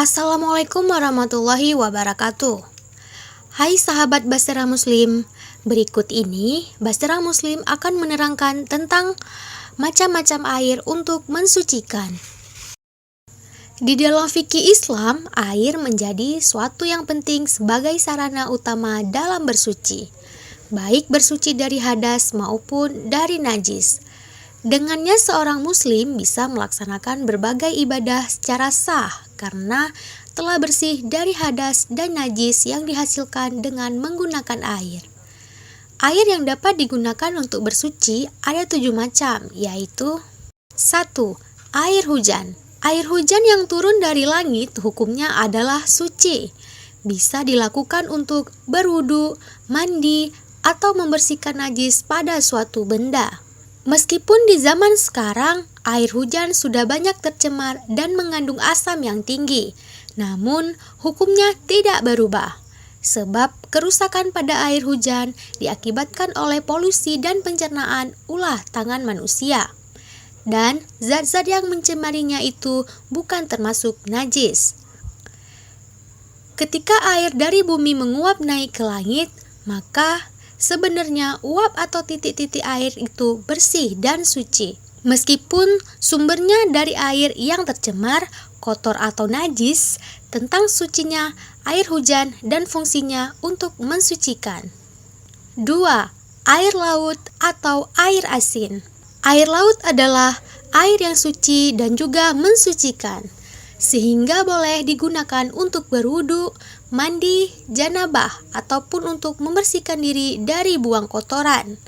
Assalamualaikum warahmatullahi wabarakatuh. Hai sahabat Bahtera Muslim, berikut ini Bahtera Muslim akan menerangkan tentang macam-macam air untuk mensucikan. Di dalam fikih Islam, air menjadi suatu yang penting sebagai sarana utama dalam bersuci, baik bersuci dari hadas maupun dari najis. Dengannya seorang muslim bisa melaksanakan berbagai ibadah secara sah karena telah bersih dari hadas dan najis yang dihasilkan dengan menggunakan air. Air yang dapat digunakan untuk bersuci ada 7 macam, yaitu 1. Air hujan. Air hujan yang turun dari langit hukumnya adalah suci. Bisa dilakukan untuk berwudu, mandi, atau membersihkan najis pada suatu benda. Meskipun di zaman sekarang air hujan sudah banyak tercemar dan mengandung asam yang tinggi, namun hukumnya tidak berubah. Sebab kerusakan pada air hujan diakibatkan oleh polusi dan pencernaan ulah tangan manusia. Dan zat-zat yang mencemarinya itu bukan termasuk najis. Ketika air dari bumi menguap naik ke langit, maka sebenarnya uap atau titik-titik air itu bersih dan suci. Meskipun sumbernya dari air yang tercemar, kotor atau najis, tentang sucinya air hujan dan fungsinya untuk mensucikan. 2. Air laut atau air asin. Air laut adalah air yang suci dan juga mensucikan, sehingga boleh digunakan untuk berwudu, mandi, janabah, ataupun untuk membersihkan diri dari buang kotoran.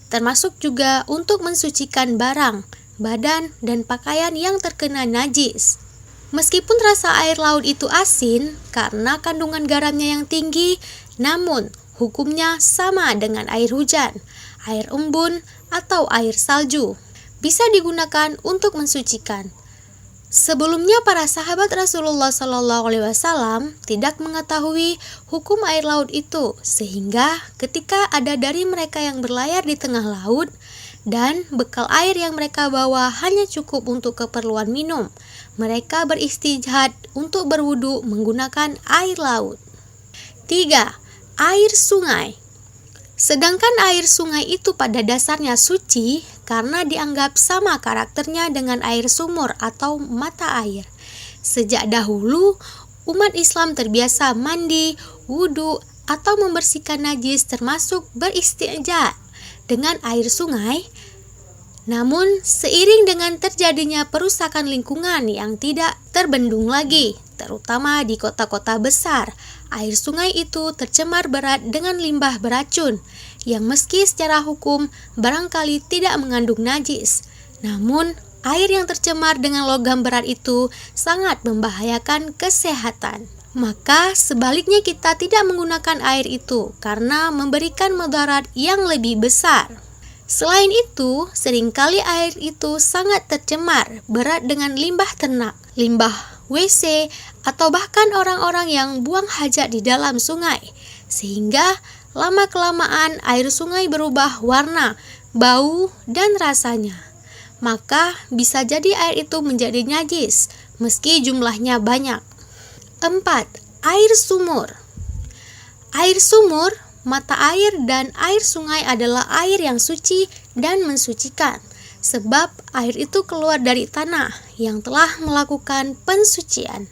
Termasuk juga untuk mensucikan barang, badan, dan pakaian yang terkena najis. Meskipun rasa air laut itu asin karena kandungan garamnya yang tinggi, namun hukumnya sama dengan air hujan, air embun, atau air salju. Bisa digunakan untuk mensucikan. Sebelumnya para sahabat Rasulullah SAW tidak mengetahui hukum air laut itu, sehingga ketika ada dari mereka yang berlayar di tengah laut dan bekal air yang mereka bawa hanya cukup untuk keperluan minum, mereka beristijhad untuk berwudu menggunakan air laut. 3. Air sungai. Sedangkan air sungai itu pada dasarnya suci karena dianggap sama karakternya dengan air sumur atau mata air. Sejak dahulu, umat Islam terbiasa mandi, wudu, atau membersihkan najis termasuk beristinja dengan air sungai. Namun, seiring dengan terjadinya perusakan lingkungan yang tidak terbendung lagi, terutama di kota-kota besar, air sungai itu tercemar berat dengan limbah beracun, yang meski secara hukum barangkali tidak mengandung najis. Namun, air yang tercemar dengan logam berat itu sangat membahayakan kesehatan. Maka sebaliknya kita tidak menggunakan air itu karena memberikan mudarat yang lebih besar. Selain itu, seringkali air itu sangat tercemar berat dengan limbah ternak, limbah WC, atau bahkan orang-orang yang buang hajat di dalam sungai, sehingga lama-kelamaan air sungai berubah warna, bau, dan rasanya. Maka bisa jadi air itu menjadi najis, meski jumlahnya banyak. 4. Air sumur. Air sumur, mata air, dan air sungai adalah air yang suci dan mensucikan, sebab air itu keluar dari tanah yang telah melakukan pensucian.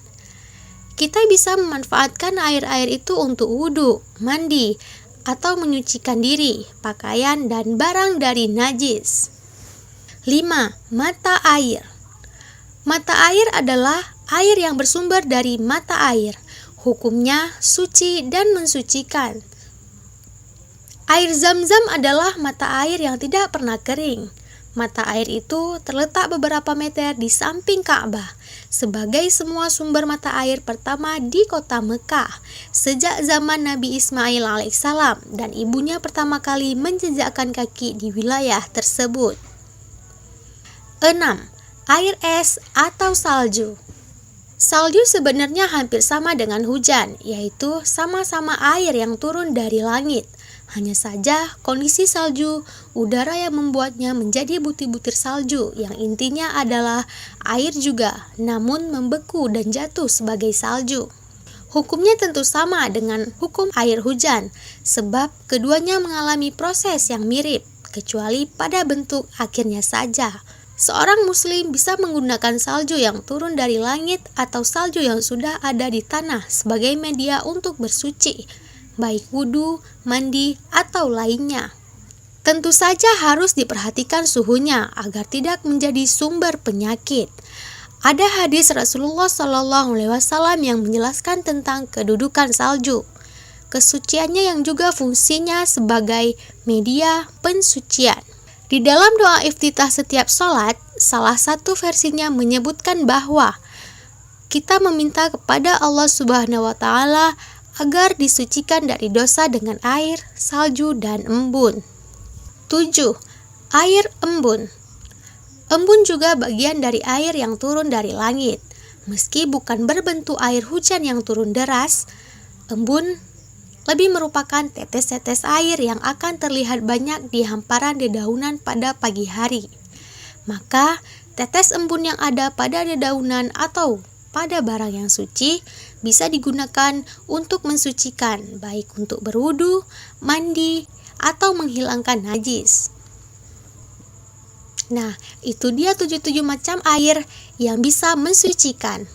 Kita bisa memanfaatkan air-air itu untuk wudu, mandi, atau menyucikan diri, pakaian, dan barang dari najis. 5. Mata air. Mata air adalah air yang bersumber dari mata air. Hukumnya suci dan mensucikan. Air Zam-Zam adalah mata air yang tidak pernah kering. Mata air itu terletak beberapa meter di samping Ka'bah, sebagai semua sumber mata air pertama di kota Mekah, sejak zaman Nabi Ismail alaihissalam dan ibunya pertama kali menjejakkan kaki di wilayah tersebut. 6. Air es atau salju. Salju sebenarnya hampir sama dengan hujan, yaitu sama-sama air yang turun dari langit. Hanya saja kondisi salju, udara yang membuatnya menjadi butir-butir salju yang intinya adalah air juga, namun membeku dan jatuh sebagai salju. Hukumnya tentu sama dengan hukum air hujan, sebab keduanya mengalami proses yang mirip, kecuali pada bentuk akhirnya saja. Seorang muslim bisa menggunakan salju yang turun dari langit atau salju yang sudah ada di tanah sebagai media untuk bersuci, baik wudhu, mandi, atau lainnya. Tentu saja harus diperhatikan suhunya agar tidak menjadi sumber penyakit. Ada hadis Rasulullah SAW yang menjelaskan tentang kedudukan salju, kesuciannya yang juga fungsinya sebagai media pensucian. Di dalam doa iftitah setiap sholat, salah satu versinya menyebutkan bahwa kita meminta kepada Allah Subhanahu wa Ta'ala agar disucikan dari dosa dengan air, salju, dan embun. 7. Air embun. Embun juga bagian dari air yang turun dari langit. Meski bukan berbentuk air hujan yang turun deras, embun lebih merupakan tetes-tetes air yang akan terlihat banyak di hamparan dedaunan pada pagi hari. Maka, tetes embun yang ada pada dedaunan atau pada barang yang suci bisa digunakan untuk mensucikan, baik untuk berwudu, mandi, atau menghilangkan najis. Nah, itu dia 77 macam air yang bisa mensucikan.